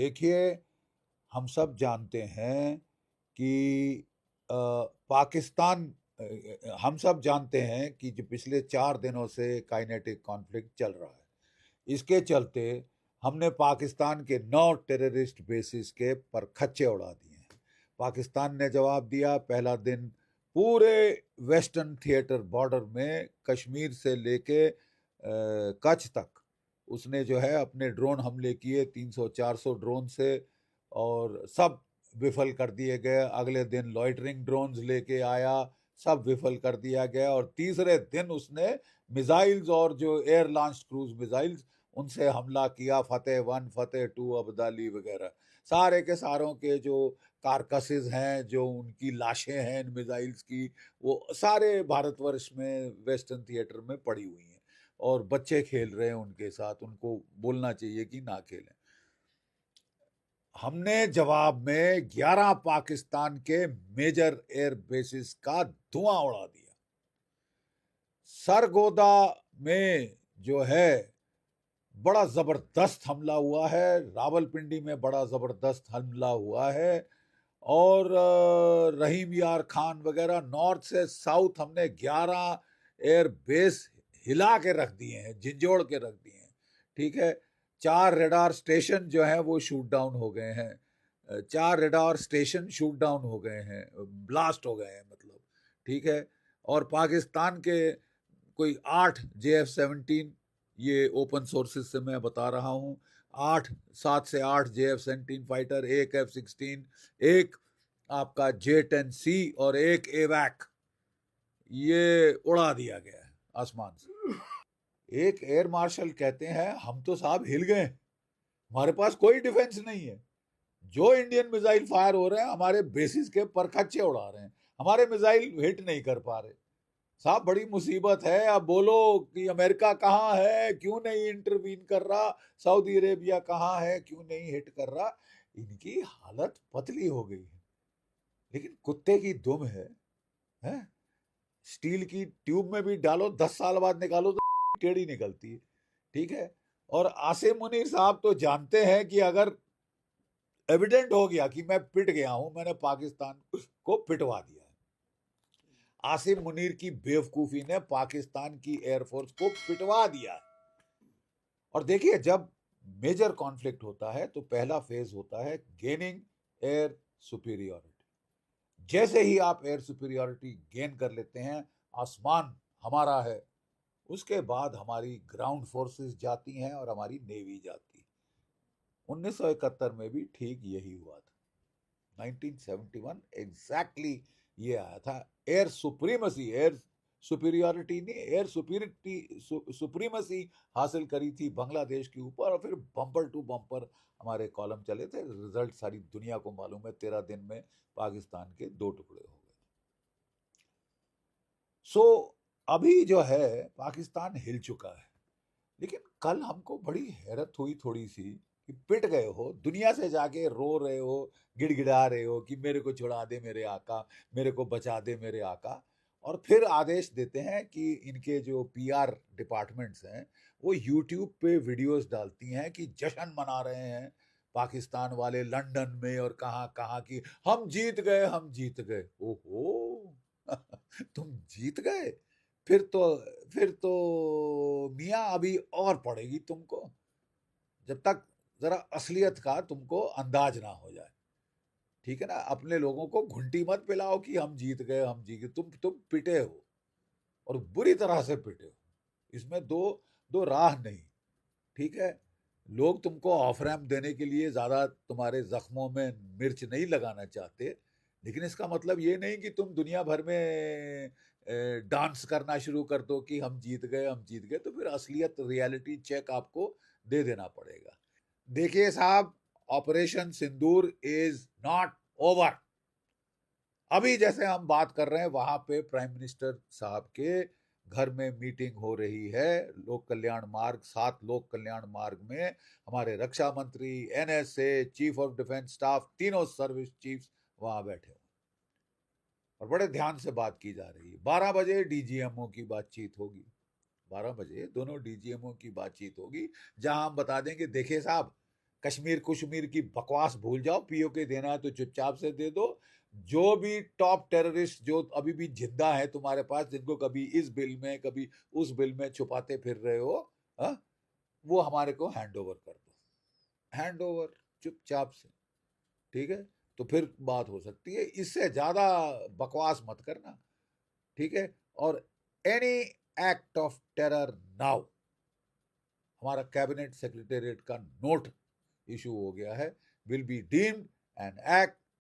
देखिए, हम सब जानते हैं कि पाकिस्तान हम सब जानते हैं कि जो पिछले 4 दिनों से काइनेटिक कॉन्फ्लिक्ट चल रहा है। इसके चलते हमने पाकिस्तान के 9 टेररिस्ट बेसिस के परखच्चे उड़ा दिए हैं। पाकिस्तान ने जवाब दिया। पहला दिन पूरे वेस्टर्न थिएटर बॉर्डर में कश्मीर से लेके कच्छ तक उसने जो है अपने ड्रोन हमले किए 300-400 ड्रोन से, और सब विफल कर दिए गए। अगले दिन लॉइटरिंग ड्रोन्स लेके आया, सब विफल कर दिया गया। और तीसरे दिन उसने मिसाइल्स और जो एयर लॉन्च क्रूज मिसाइल्स उनसे हमला किया। फतेह 1, फतेह 2, अब्दाली वगैरह सारे के सारों के जो कारकसेस हैं, जो उनकी लाशें हैं इन मिसाइल्स की, वो सारे भारतवर्ष में वेस्टर्न थिएटर में पड़ी हुई हैं और बच्चे खेल रहे हैं उनके साथ। उनको बोलना चाहिए कि ना खेलें। हमने जवाब में 11 पाकिस्तान के मेजर एयर बेसिस का धुआं उड़ा दिया। सरगोदा में जो है बड़ा जबरदस्त हमला हुआ है, रावलपिंडी में बड़ा जबरदस्त हमला हुआ है, और रहीम यार खान वगैरह नॉर्थ से साउथ हमने 11 एयर बेस हिला के रख दिए हैं, झिंझोड़ के रख दिए हैं। ठीक है। 4 रेडार स्टेशन जो हैं वो शूट डाउन हो गए हैं। 4 रेडार स्टेशन शूट डाउन हो गए हैं, ब्लास्ट हो गए हैं मतलब। ठीक है। और पाकिस्तान के कोई 8 JF-17, ये ओपन सोर्सेज से मैं बता रहा हूँ, 7 से 8 JF-17 फाइटर, एक F-16, एक आपका J-10C और एक एवैक, ये उड़ा दिया गया है आसमान से। एक एयर मार्शल कहते हैं हम तो साहब हिल गए, हमारे पास कोई डिफेंस नहीं है। जो इंडियन मिसाइल फायर हो रहे हैं हमारे बेसिस के परखच्चे उड़ा रहे हैं, हमारे मिसाइल हिट नहीं कर पा रहे। साहब बड़ी मुसीबत है। अब बोलो कि अमेरिका कहाँ है, क्यों नहीं इंटरवीन कर रहा, सऊदी अरेबिया कहाँ है, क्यों नहीं हिट कर रहा। इनकी हालत पतली हो गई है। लेकिन कुत्ते की दुम है? स्टील की ट्यूब में भी डालो, 10 साल बाद निकालो तो टेढ़ी निकलती है। ठीक है। और आसिम मुनीर साहब तो जानते हैं कि अगर एविडेंट हो गया कि मैं पिट गया हूं, मैंने पाकिस्तान को पिटवा दिया है। आसिम मुनीर की बेवकूफी ने पाकिस्तान की एयरफोर्स को पिटवा दिया है। और देखिए, जब मेजर कॉन्फ्लिक्ट होता है तो पहला फेज होता है गेनिंग एयर सुपीरियोरिटी। जैसे ही आप एयर सुपीरियोरिटी गेन कर लेते हैं, आसमान हमारा है, उसके बाद हमारी ग्राउंड फोर्सेस जाती हैं और हमारी नेवी जाती है। 1971 में भी ठीक यही हुआ था। 1971 एग्जैक्टली ये आया था। एयर सुप्रीमसी, एयर सुपीरियोरिटी नहीं, एयर सुप्रीमसी हासिल करी थी बांग्लादेश के ऊपर, और फिर बम्पर टू बम्पर हमारे कॉलम चले थे। रिजल्ट सारी दुनिया को मालूम है, 13 दिन में पाकिस्तान के 2 टुकड़े हो गए। सो अभी जो है पाकिस्तान हिल चुका है। लेकिन कल हमको बड़ी हैरत हुई थोड़ी सी कि पिट गए हो, दुनिया से जाके रो रहे हो, गिड़गिड़ा रहे हो कि मेरे को छुड़ा दे मेरे आका, मेरे को बचा दे मेरे आका। और फिर आदेश देते हैं कि इनके जो पीआर डिपार्टमेंट्स हैं वो यूट्यूब पे वीडियोस डालती हैं कि जश्न मना रहे हैं पाकिस्तान वाले लंदन में और कहाँ कहाँ की, हम जीत गए, हम जीत गए। ओहो तुम जीत गए? फिर तो फिर तो मियाँ अभी और पड़ेगी तुमको, जब तक जरा असलियत का तुमको अंदाज ना हो जाए। ठीक है ना। अपने लोगों को घुंटी मत पिलाओ कि हम जीत गए, हम जीत गए। तुम पिटे हो, और बुरी तरह से पिटे हो। इसमें दो दो राह नहीं। ठीक है। लोग तुमको ऑफ रैम्प देने के लिए ज्यादा तुम्हारे जख्मों में मिर्च नहीं लगाना चाहते, लेकिन इसका मतलब ये नहीं कि तुम दुनिया भर में डांस करना शुरू कर दो कि हम जीत गए, हम जीत गए। तो फिर असलियत, रियलिटी चेक आपको दे देना पड़ेगा। देखिए साहब, operation Sindoor is not over. अभी जैसे हम बात कर रहे हैं वहां पे प्राइम मिनिस्टर साहब के घर में मीटिंग हो रही है। लोक कल्याण मार्ग, 7 लोक कल्याण मार्ग में हमारे रक्षा मंत्री, NSA, chief of defence staff, तीनों सर्विस चीफ्स वहां बैठे हुए और बड़े ध्यान से बात की जा रही है। 12 बजे DGMO की बातचीत होगी। 12 बजे दोनों DGMO की बातचीत होगी, जहां हम बता देंगे देखिए साहब, कश्मीर कुश्मीर की बकवास भूल जाओ, पीओके देना है तो चुपचाप से दे दो। जो भी टॉप टेररिस्ट जो अभी भी जिंदा है तुम्हारे पास, जिनको कभी इस बिल में कभी उस बिल में छुपाते फिर रहे हो, हा? वो हमारे को हैंड ओवर कर दो, हैंड ओवर चुपचाप से, ठीक है? तो फिर बात हो सकती है, इससे ज्यादा बकवास मत करना, ठीक है? और any act of terror now, हमारा कैबिनेट सेक्रेटेरिएट का नोट इशू हो गया है, will be deemed an act